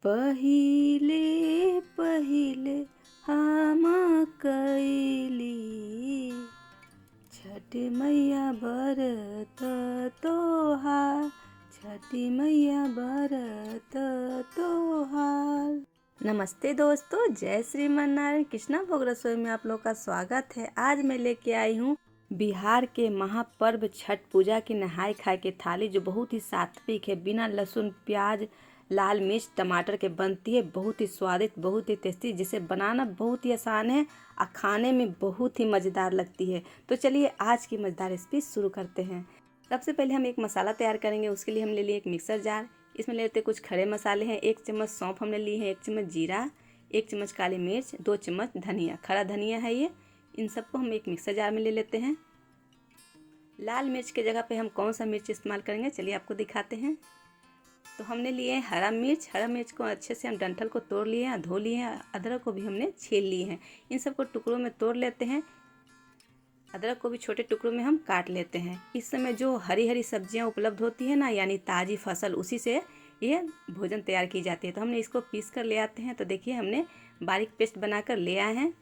पहिले पहिले हम कैली छठ मैया बरत तोहार, छठी मैया बरत तोहार। नमस्ते दोस्तों, जय श्रीमान नारायण। कृष्णा भोग रसोई में आप लोग का स्वागत है। आज मैं लेके आई हूँ बिहार के महापर्व छठ पूजा की नहाय खाए की थाली, जो बहुत ही सात्विक है, बिना लहसुन प्याज लाल मिर्च टमाटर के बनती है। बहुत ही स्वादिष्ट, बहुत ही टेस्टी, जिसे बनाना बहुत ही आसान है और खाने में बहुत ही मज़ेदार लगती है। तो चलिए आज की मज़ेदार रेसिपी शुरू करते हैं। सबसे पहले हम एक मसाला तैयार करेंगे। उसके लिए हम ले लिए एक मिक्सर जार। इसमें लेते कुछ खड़े मसाले हैं। 1 चम्मच सौंफ हमने ली है, 1 चम्मच जीरा, 1 चम्मच काली मिर्च, 2 चम्मच धनिया, खड़ा धनिया है ये। इन सबको हम एक मिक्सर जार में ले लेते हैं। लाल मिर्च के जगह पे हम कौन सा मिर्च इस्तेमाल करेंगे, चलिए आपको दिखाते हैं। तो हमने लिए हैं हरा मिर्च को अच्छे से हम डंठल को तोड़ लिए हैं, धो लिए हैं। अदरक को भी हमने छील लिए हैं। इन सबको टुकड़ों में तोड़ लेते हैं। अदरक को भी छोटे टुकड़ों में हम काट लेते हैं। इस समय जो हरी हरी सब्जियां उपलब्ध होती है ना, यानी ताज़ी फसल, उसी से ये भोजन तैयार की जाती है। तो हमने इसको पीस कर ले आते हैं। तो देखिए हमने बारीक पेस्ट बनाकर ले आए हैं।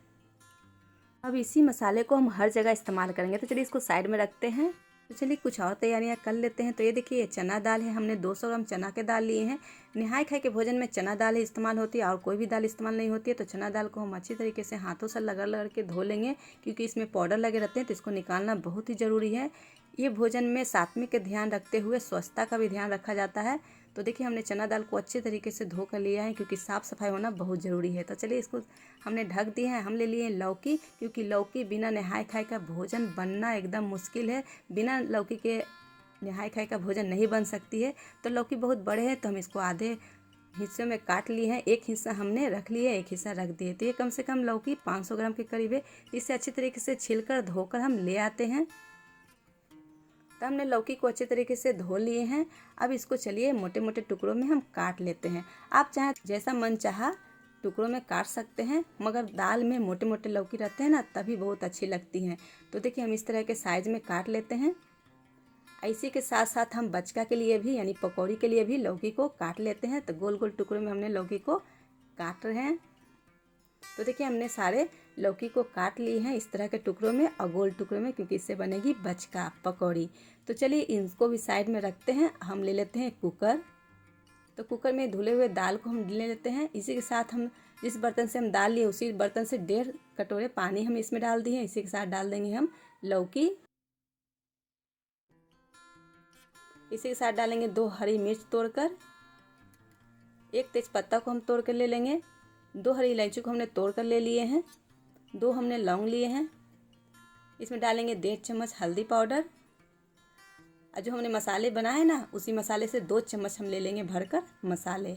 अब इसी मसाले को हम हर जगह इस्तेमाल करेंगे। तो चलिए इसको साइड में रखते हैं। तो चलिए कुछ और तैयारियां कर लेते हैं। तो ये देखिए चना दाल है, हमने 200 ग्राम चना के दाल लिए हैं। नहाय खाए के भोजन में चना दाल ही इस्तेमाल होती है और कोई भी दाल इस्तेमाल नहीं होती है। तो चना दाल को हम अच्छी तरीके से हाथों से रगड़ के धो लेंगे, क्योंकि इसमें पाउडर लगे रहते हैं, तो इसको निकालना बहुत ही ज़रूरी है। ये भोजन में सात्विक का ध्यान रखते हुए स्वच्छता का भी ध्यान रखा जाता है। तो देखिए हमने चना दाल को अच्छे तरीके से धो कर लिया है, क्योंकि साफ़ सफाई होना बहुत ज़रूरी है। तो चलिए इसको हमने ढक दिए हैं। हम ले लिए लौकी, क्योंकि लौकी बिना नहाय खाए का भोजन बनना एकदम मुश्किल है। बिना लौकी के नहाय खाए का भोजन नहीं बन सकती है। तो लौकी बहुत बड़े हैं, तो हम इसको आधे हिस्से में काट लिए हैं। एक हिस्सा हमने रख लिया, एक हिस्सा रख दिए। तो ये कम से कम लौकी 500 ग्राम के करीब है। इसे अच्छी तरीके से छिलकर धोकर हम ले आते हैं। तो हमने लौकी को अच्छे तरीके से धो लिए हैं। अब इसको चलिए मोटे मोटे टुकड़ों में हम काट लेते हैं। आप चाहे जैसा मन चाहा टुकड़ों में काट सकते हैं, मगर दाल में मोटे मोटे लौकी रहते हैं ना, तभी बहुत अच्छी लगती हैं। तो देखिए हम इस तरह के साइज़ में काट लेते हैं। इसी के साथ साथ हम बचका के लिए भी, यानी पकौड़ी के लिए भी लौकी को काट लेते हैं। तो गोल गोल टुकड़ों में हमने लौकी को काट रहे हैं। तो देखिए हमने सारे लौकी को काट लिए हैं इस तरह के टुकड़ों में और गोल टुकड़ों में, क्योंकि इससे बनेगी बचका पकौड़ी। तो चलिए इनको भी साइड में रखते हैं। हम ले लेते हैं कुकर। तो कुकर में धुले हुए दाल को हम ले लेते हैं। इसी के साथ हम जिस बर्तन से हम दाल लिए, उसी बर्तन से 1.5 कटोरे पानी हम इसमें डाल दिए हैं। इसी के साथ डाल देंगे हम लौकी। इसी के साथ डालेंगे 2 हरी मिर्च तोड़कर, 1 तेज़पत्ता को हम तोड़ कर ले लेंगे, 2 हरी इलायची को हमने तोड़ कर ले लिए हैं, 2 हमने लौंग लिए हैं। इसमें डालेंगे 1.5 चम्मच हल्दी पाउडर। और जो हमने मसाले बनाए ना, उसी मसाले से 2 चम्मच हम ले लेंगे भरकर मसाले।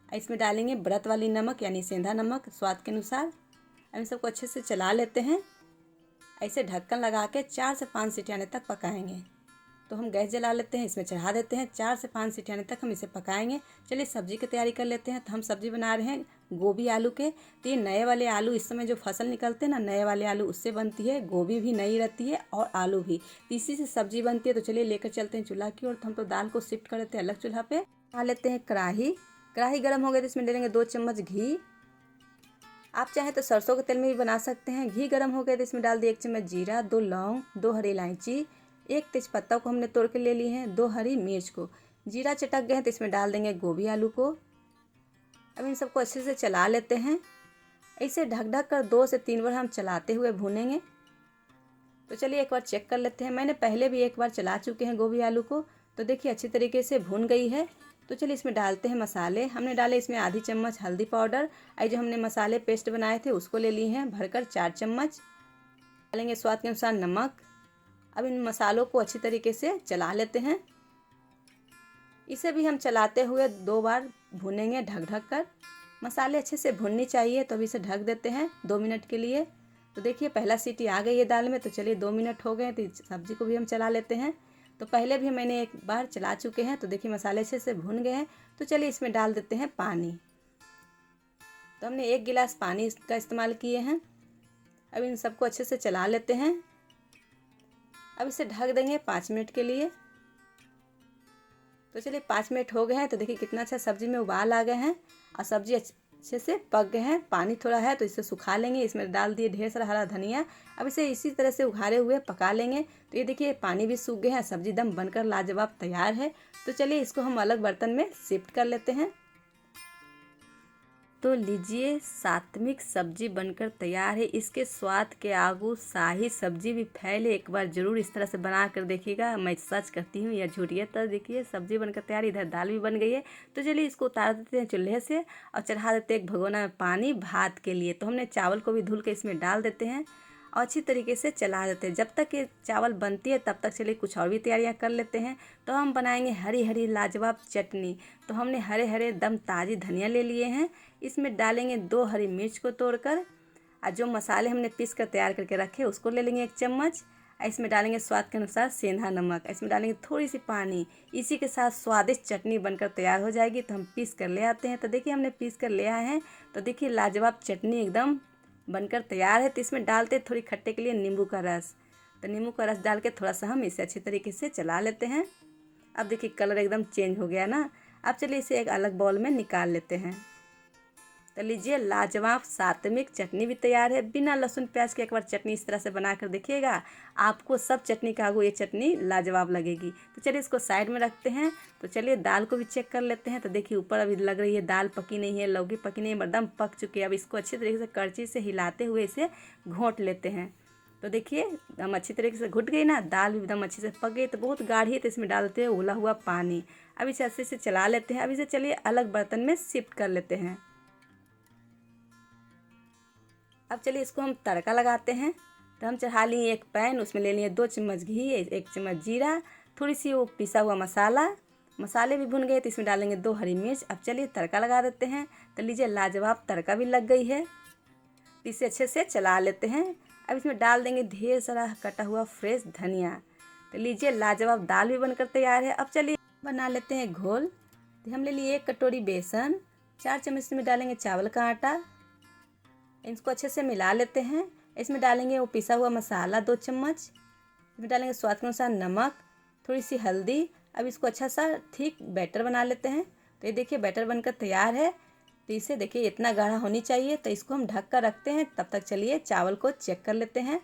इसमें डालेंगे व्रत वाली नमक, यानी सेंधा नमक स्वाद के अनुसार। अब इन सबको अच्छे से चला लेते हैं। ऐसे ढक्कन लगा के 4 से 5 सीटी आने तक पकाएंगे। तो हम गैस जला लेते हैं, इसमें चढ़ा देते हैं। 4 से 5 सीटी आने तक हम इसे पकाएंगे। चलिए सब्जी की तैयारी कर लेते हैं। तो हम सब्जी बना रहे हैं गोभी आलू के। तो ये नए वाले आलू, इस समय जो फसल निकलते हैं ना नए वाले आलू, उससे बनती है। गोभी भी नई रहती है और आलू भी, तो इसी से सब्जी बनती है। तो चलिए लेकर चलते हैं चूल्हा की ओर। तो हम तो दाल को शिफ्ट कर देते हैं अलग चूल्हा पे। आ लेते हैं कढ़ाई गर्म हो गई तो इसमें ले लेंगे 2 चम्मच घी। आप चाहें तो सरसों के तेल में भी बना सकते हैं। घी गर्म हो गया तो इसमें डाल दिए 1 चम्मच जीरा, 2 लौंग, 2 हरी इलायची, 1 तेज़पत्ता को हमने तोड़ के ले लिए हैं, 2 हरी मिर्च को। जीरा चटक गए हैं तो इसमें डाल देंगे गोभी आलू को। अब इन सबको अच्छे से चला लेते हैं। ऐसे ढक ढक कर 2 से 3 बार हम चलाते हुए भूनेंगे। तो चलिए एक बार चेक कर लेते हैं। मैंने पहले भी एक बार चला चुके हैं गोभी आलू को। तो देखिए अच्छी तरीके से भून गई है। तो चलिए इसमें डालते हैं मसाले। हमने डाले इसमें आधी चम्मच हल्दी पाउडर। और जो हमने मसाले पेस्ट बनाए थे उसको ले लिए हैं भरकर 4 चम्मच। डालेंगे स्वाद के अनुसार नमक। अब इन मसालों को अच्छी तरीके से चला लेते हैं। इसे भी हम चलाते हुए 2 बार भूनेंगे ढक ढक कर। मसाले अच्छे से भुननी चाहिए, तो अभी इसे ढक देते हैं 2 मिनट के लिए। तो देखिए पहला सीटी आ गई है दाल में। तो चलिए 2 मिनट हो गए, तो सब्जी को भी हम चला लेते हैं। तो पहले भी मैंने एक बार चला चुके हैं। तो देखिए मसाले अच्छे से भुन गए हैं। तो चलिए इसमें डाल देते हैं पानी। तो हमने 1 गिलास पानी का इस्तेमाल किए हैं। अब इन सबको अच्छे से चला लेते हैं। अब इसे ढक देंगे 5 मिनट के लिए। तो चलिए 5 मिनट हो गए हैं। तो देखिए कितना अच्छा सब्जी में उबाल आ गए हैं। और सब्जी अच्छे से पक गए हैं। पानी थोड़ा है तो इसे सुखा लेंगे। इसमें डाल दिए ढेर सारा हरा धनिया। अब इसे इसी तरह से उघाड़े हुए पका लेंगे। तो ये देखिए पानी भी सूख गए हैं, सब्जी दम बनकर लाजवाब तैयार है। तो चलिए इसको हम अलग बर्तन में शिफ्ट कर लेते हैं। तो लीजिए सात्विक सब्जी बनकर तैयार है। इसके स्वाद के आगू शाही सब्जी भी फैले। एक बार ज़रूर इस तरह से बना कर देखिएगा। मैं सच कहती हूँ या झूठ है। तो देखिए सब्जी बनकर तैयार, इधर दाल भी बन गई है। तो चलिए इसको उतार देते हैं चूल्हे से और चढ़ा देते हैं एक भगोना में पानी भात के लिए। तो हमने चावल को भी धुल के इसमें डाल देते हैं और अच्छी तरीके से चला देते हैं। जब तक ये चावल बनती है तब तक चलिए कुछ और भी तैयारियां कर लेते हैं। तो हम बनाएंगे हरी हरी लाजवाब चटनी। तो हमने हरे हरे दम ताज़ी धनिया ले लिए हैं। इसमें डालेंगे 2 हरी मिर्च को तोड़कर और जो मसाले हमने पीस कर तैयार करके रखे उसको ले लेंगे 1 चम्मच। इसमें डालेंगे स्वाद के अनुसार सेंधा नमक। इसमें डालेंगे थोड़ी सी पानी। इसी के साथ स्वादिष्ट चटनी बनकर तैयार हो जाएगी। तो हम पीस कर ले आते हैं। तो देखिए हमने पीस कर ले आए हैं। तो देखिए लाजवाब चटनी एकदम बनकर तैयार है। तो इसमें डालते थोड़ी खट्टे के लिए नींबू का रस। तो नींबू का रस डाल के थोड़ा सा हम इसे अच्छी तरीके से चला लेते हैं। अब देखिए कलर एकदम चेंज हो गया ना। अब चलिए इसे एक अलग बाउल में निकाल लेते हैं। तो लीजिए लाजवाब सात्विक चटनी भी तैयार है। बिना लहसुन प्याज के एक बार चटनी इस तरह से बना कर देखिएगा, आपको सब चटनी का आगू ये चटनी लाजवाब लगेगी। तो चलिए इसको साइड में रखते हैं। तो चलिए दाल को भी चेक कर लेते हैं। तो देखिए ऊपर अभी लग रही है दाल पकी नहीं है, लौकी पकी नहीं है, एकदम पक चुकी है। अब इसको अच्छी तरीके से करछी से हिलाते हुए इसे घोंट लेते हैं। तो देखिए एकदम अच्छी तरीके से घुट गई ना, दाल भी एकदम अच्छे से पक गई। तो बहुत गाढ़ी है तो इसमें डाल देते हैं उबला हुआ पानी। अब इसे अच्छे से चला लेते हैं। अब इसे चलिए अलग बर्तन में शिफ्ट कर लेते हैं। अब चलिए इसको हम तड़का लगाते हैं। तो हम चढ़ा लिए एक पैन, उसमें ले लिए 2 चम्मच घी, 1 चम्मच जीरा, थोड़ी सी वो पिसा हुआ मसाला। मसाले भी भुन गए तो इसमें डालेंगे 2 हरी मिर्च। अब चलिए तड़का लगा देते हैं। तो लीजिए लाजवाब तड़का भी लग गई है। तो इसे अच्छे से चला लेते हैं। अब इसमें डाल देंगे ढेर सारा कटा हुआ फ्रेश धनिया। तो लीजिए लाजवाब दाल भी बनकर तैयार है। अब चलिए बना लेते हैं घोल। तो हम ले लिए 1 कटोरी बेसन, 4 चम्मच इसमें डालेंगे चावल का आटा। इसको अच्छे से मिला लेते हैं। इसमें डालेंगे वो पिसा हुआ मसाला 2 चम्मच। इसमें डालेंगे स्वाद के अनुसार नमक, थोड़ी सी हल्दी। अब इसको अच्छा सा ठीक बैटर बना लेते हैं। तो ये देखिए बैटर बनकर तैयार है। तो इसे देखिए इतना गाढ़ा होनी चाहिए। तो इसको हम ढक कर रखते हैं। तब तक चलिए चावल को चेक कर लेते हैं।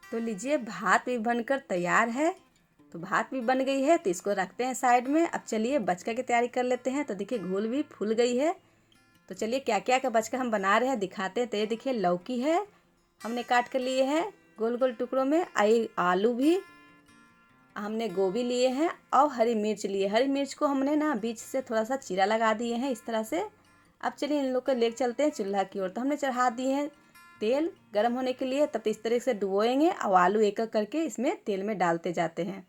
तो लीजिए भात भी बनकर तैयार है। तो भात भी बन गई है। तो इसको रखते हैं साइड में। अब चलिए बचका की तैयारी कर लेते हैं। तो देखिए घोल भी फूल गई है। तो चलिए क्या क्या का बचका हम बना रहे हैं दिखाते हैं। तो ये देखिए लौकी है, हमने काट कर लिए हैं गोल गोल टुकड़ों में। आलू भी हमने, गोभी लिए हैं और हरी मिर्च लिए। हरी मिर्च को हमने ना बीच से थोड़ा सा चीरा लगा दिए हैं इस तरह से। अब चलिए इन लोग को ले चलते हैं चूल्हा की ओर। तो हमने चढ़ा दिए हैं तेल गर्म होने के लिए। तब इस तरह से डुबोएंगे और आलू एक एक करके इसमें तेल में डालते जाते हैं।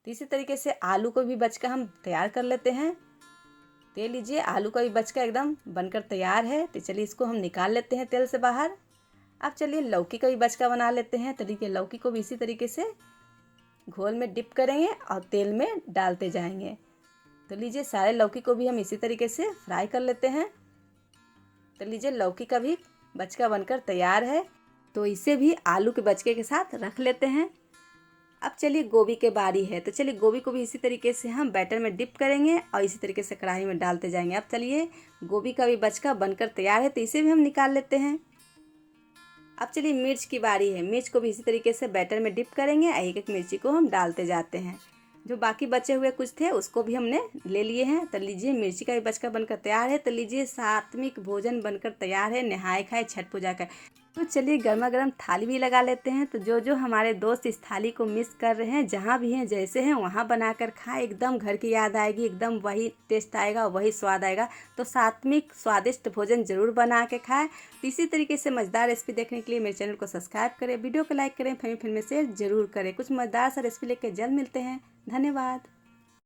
तो इसी तरीके से आलू को भी बचका हम तैयार कर लेते हैं। तो ये लीजिए आलू का भी बचका एकदम बनकर तैयार है। तो चलिए इसको हम निकाल लेते हैं तेल से बाहर। अब चलिए लौकी का भी बचका बना लेते हैं। तो देखिए लौकी को भी इसी तरीके से घोल में डिप करेंगे और तेल में डालते जाएंगे। तो लीजिए सारे लौकी को भी हम इसी तरीके से फ्राई कर लेते हैं। तो लीजिए लौकी का भी बचका बनकर तैयार है। तो इसे भी आलू के बचके के साथ रख लेते हैं। अब चलिए गोभी के बारी है। तो चलिए गोभी को भी इसी तरीके से हम बैटर में डिप करेंगे और इसी तरीके से कढ़ाई में डालते जाएंगे। अब चलिए गोभी का भी बचका बनकर तैयार है। तो इसे भी हम निकाल लेते हैं। अब चलिए मिर्च की बारी है। मिर्च को भी इसी तरीके से बैटर में डिप करेंगे। एक एक मिर्ची को हम डालते जाते हैं। जो बाकी बचे हुए कुछ थे उसको भी हमने ले लिए हैं। तो लीजिए मिर्ची का भी बचका बनकर तैयार है। तो लीजिए सात्विक भोजन बनकर तैयार है। नहाए खाए छठ पूजा कर। तो चलिए गर्मा गर्म थाली भी लगा लेते हैं। तो जो जो हमारे दोस्त इस थाली को मिस कर रहे हैं, जहाँ भी हैं जैसे हैं वहाँ बनाकर खाएं। एकदम घर की याद आएगी, एकदम वही टेस्ट आएगा, वही स्वाद आएगा। तो सात्विक स्वादिष्ट भोजन जरूर बना के खाएं। तो इसी तरीके से मज़ेदार रेसिपी देखने के लिए मेरे चैनल को सब्सक्राइब करें, वीडियो को लाइक करें, फैमिली फ्रेंड में शेयर जरूर करें। कुछ मज़ेदार सा रेसिपी लेकर जल्द मिलते हैं। धन्यवाद।